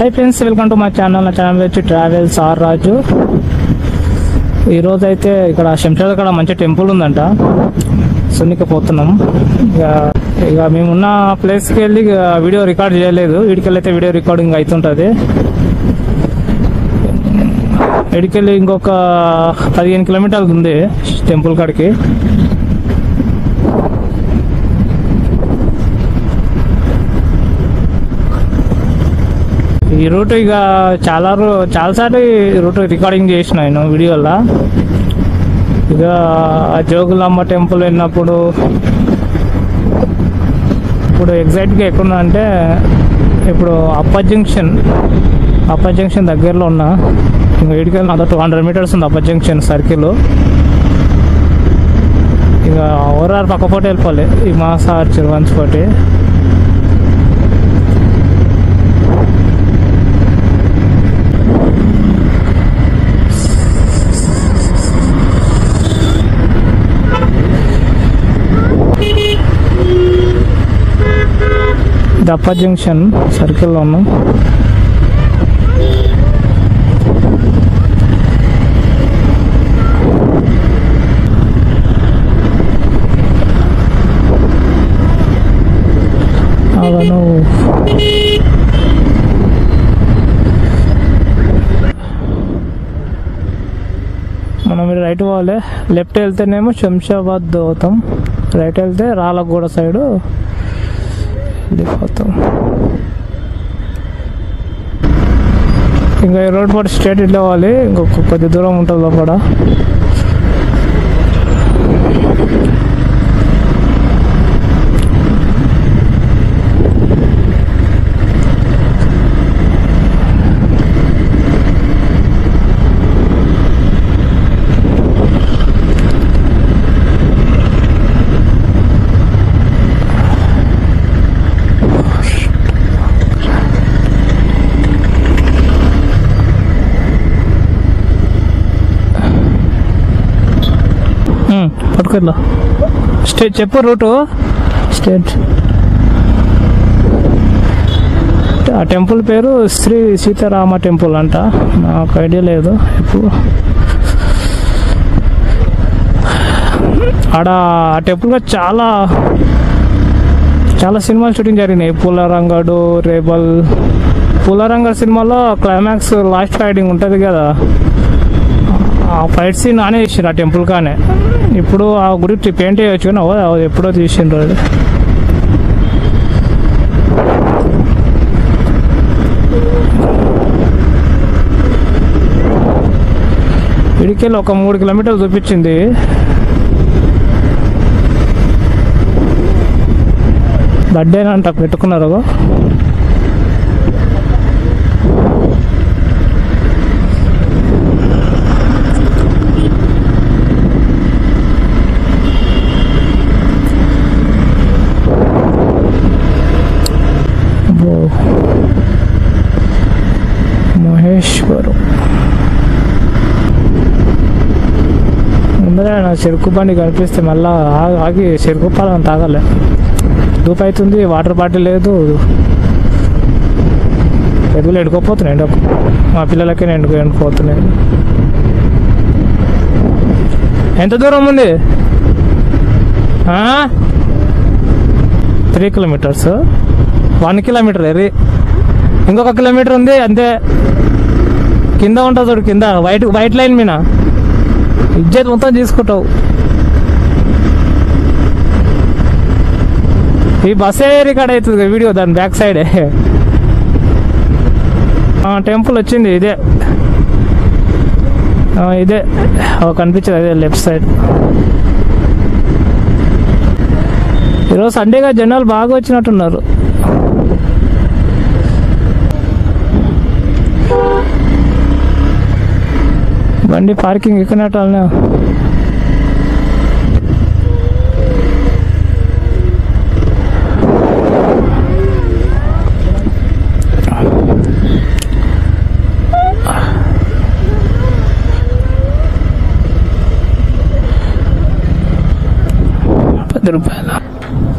Hi friends, welcome to my channel. నా channel వచ్చి travels are రాజు. ఈరోజు అయితే ఇక్కడ శంషాబాద్ కాడ మంచి టెంపుల్ ఉందంట, సున్నికి పోతున్నాం. ఇక మేమున్న ప్లేస్కి వెళ్ళి వీడియో రికార్డ్ చేయలేదు. వీడికెళ్ళి అయితే వీడియో రికార్డింగ్ అవుతుంటుంది. వీడికెళ్ళి ఇంకొక 15 కిలోమీటర్లు ఉంది టెంపుల్ కాడికి. ఈ రూట్ ఇక చాలాసార్లు ఈ రూట్ రికార్డింగ్ చేసిన నేను వీడియోలో. ఇక జోగులాంబ టెంపుల్ వెళ్ళినప్పుడు ఇప్పుడు ఎగ్జాక్ట్గా ఎక్కడున్నా అంటే ఇప్పుడు అప్పర్ జంక్షన్ దగ్గరలో ఉన్నా. ఇంకా వీడికి అంత 200 మీటర్స్ ఉంది అప్పర్ జంక్షన్ సర్కిల్. ఇక ఓవరాల్ పక్కపోటి వెళ్ళిపోవాలి ఈ మాసా చిరువంచుకోటి. అప్పర్ జంక్షన్ సర్కిల్లో ఉన్నాం. అవును, మనం రైట్ పోవాలి. లెఫ్ట్ వెళ్తేనేమో శంషాబాద్ అవుతాం, రైట్ వెళ్తే రాళ్ళగూడ సైడు వెళ్ళిపోతాం. ఇంకా ఈ రోడ్ పాటు స్ట్రేట్ ఇట్లా పోవాలి. ఇంకొక కొద్ది దూరం ఉంటుంది లోపల. పట్టుకోలో స్టేట్ చెప్పు రూటు. స్టేట్ ఆ టెంపుల్ పేరు శ్రీ సీతారామ టెంపుల్ అంట. నాకు ఐడియా లేదు. ఇప్పుడు ఆడ ఆ టెంపుల్గా చాలా సినిమాలు షూటింగ్ జరిగినాయి. పూలరంగడు, రేబల్. పూలరంగడు సినిమాలో క్లైమాక్స్ లాస్ట్ ఫైటింగ్ ఉంటుంది కదా, ఆ ఫైట్ సీన్ ఆనే తీసిండ్రు ఆ టెంపుల్ కానే. ఇప్పుడు ఆ గుడి పెయింట్ వేయచ్చు కానీ ఎప్పుడో తీసిండ్రు అది. ఇడికెళ్ళి ఒక 3 కిలోమీటర్లు చూపించింది. బర్త్డేనంట పెట్టుకున్నారు. మహేశ్వరం ముందర నా చెరుకు బండి కనిపిస్తే మళ్ళా ఆగి చెరుకు పాలను తాగాలి. దూపు అవుతుంది, వాటర్ బాటిల్ లేదు. ఎదుగులు ఎండుకోపోతున్నాయి, మా పిల్లలకే ఎండుకోపోతున్నాయి. ఎంత దూరం ఉంది? 3 కిలోమీటర్స్. 1 కిలోమీటర్ ఇంకొక కిలోమీటర్ ఉంది అంతే. కింద ఉంటుంది చూడు, కింద వైట్ లైన్ మీద ఇజ్జత్ మొత్తం తీసుకుంటావు. ఈ బస్సే రికార్డ్ అవుతుంది వీడియో దాని బ్యాక్ సైడే. టెంపుల్ వచ్చింది ఇదే కనిపించదు, అదే లెఫ్ట్ సైడ్. ఈరోజు సండేగా జనాలు బాగా వచ్చినట్టున్నారు. బండి పార్కింగ్ ఎక్కినట్టు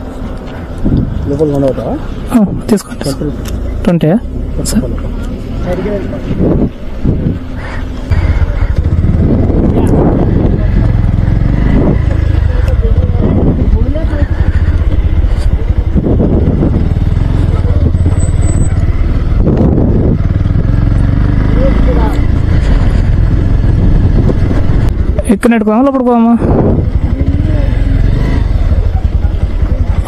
₹10 తీసుకోండి. 20 ఇక్కడ పెట్టుకోమా లోపల పోమా?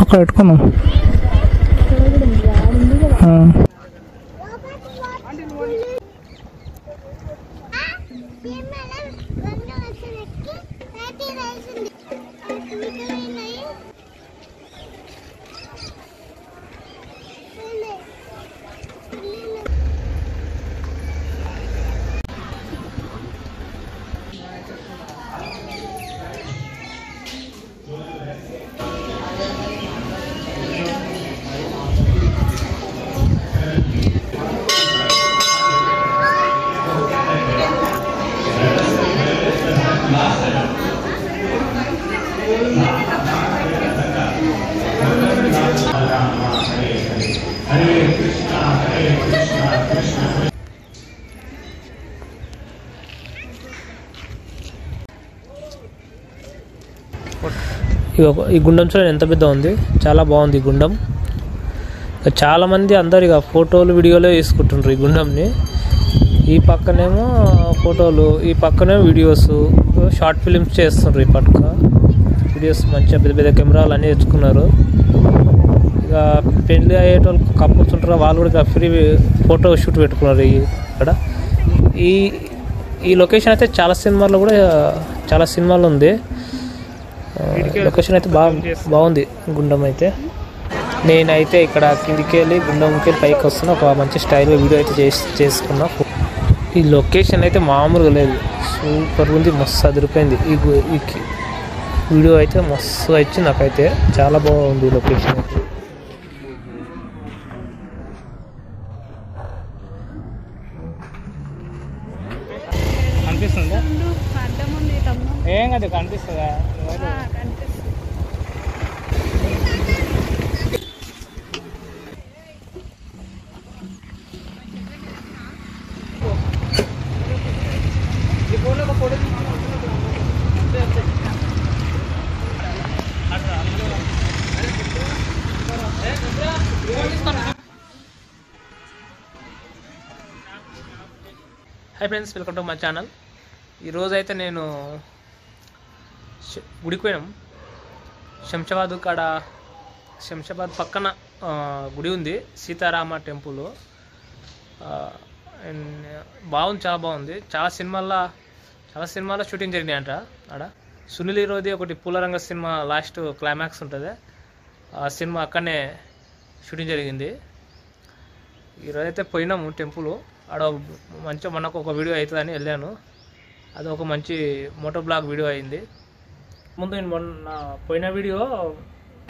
అక్కడ పెట్టుకున్నాం. ఈ గుండం చూడండి ఎంత పెద్ద ఉంది, చాలా బాగుంది ఈ గుండం. చాలామంది అందరు ఇక ఫోటోలు వీడియోలు తీసుకుంటుండ్రు ఈ గుండంని. ఈ పక్కనేమో ఫోటోలు, ఈ పక్కనేమో వీడియోస్, షార్ట్ ఫిలిమ్స్ చేస్తుండ్రు. ఈ పక్క వీడియోస్ మంచిగా పెద్ద పెద్ద కెమెరాలు అన్నీ తెచ్చుకున్నారు. ఇక పెళ్ళి అయ్యేటోళ్ళు కప్పుల్స్ ఉంటారు, వాళ్ళు కూడా ఇక ఫ్రీ ఫోటో షూట్ పెట్టుకున్నారు. ఇక్కడ ఈ లొకేషన్ అయితే చాలా సినిమాలు ఉంది. లొకేషన్ అయితే బాగుంది గుండం అయితే. నేనైతే ఇక్కడ కిందికి వెళ్ళి గుండంకి వెళ్ళి పైకి వస్తున్నా. ఒక మంచి స్టైల్గా వీడియో అయితే చేసుకున్నా. ఈ లొకేషన్ అయితే మామూలుగా లేదు, సూపర్ ఉంది, మస్తు అదిరిపోయింది. ఈ వీడియో అయితే మస్తు వచ్చింది నాకైతే, చాలా బాగుంది ఈ లొకేషన్ అయితే. అనిపిస్తుందా? ఏం కదా కనిపిస్తుందా? Hi friends, welcome to my channel. ఈరోజు అయితే నేను గుడికి పోయినాం. శంషాబాద్ పక్కన గుడి ఉంది, సీతారామ టెంపుల్. బాగుంది, చాలా బాగుంది. చాలా సినిమాల్లో షూటింగ్ జరిగినాయంట ఆడ. సునీల్ హీరోది ఒకటి పూలరంగ సినిమా లాస్ట్ క్లైమాక్స్ ఉంటుంది, ఆ సినిమా అక్కడనే షూటింగ్ జరిగింది. ఈరోజు అయితే పోయినాము టెంపుల్. ఆడ మంచిగా మనకు ఒక వీడియో అవుతుందని వెళ్ళాను. అది ఒక మంచి మోటో బ్లాగ్ వీడియో అయింది. ముందు నేను మొన్న పోయిన వీడియో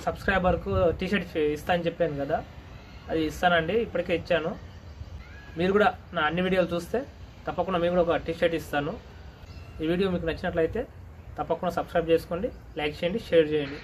సబ్స్క్రైబర్కు టీషర్ట్ ఇస్తా అని చెప్పాను కదా, అది ఇస్తానండి, ఇప్పటికే ఇచ్చాను. మీరు కూడా నా అన్ని వీడియోలు చూస్తే తప్పకుండా మీకు కూడా ఒక టీషర్ట్ ఇస్తాను. ఈ వీడియో మీకు నచ్చినట్లయితే తప్పకుండా సబ్స్క్రైబ్ చేసుకోండి, లైక్ చేయండి, షేర్ చేయండి.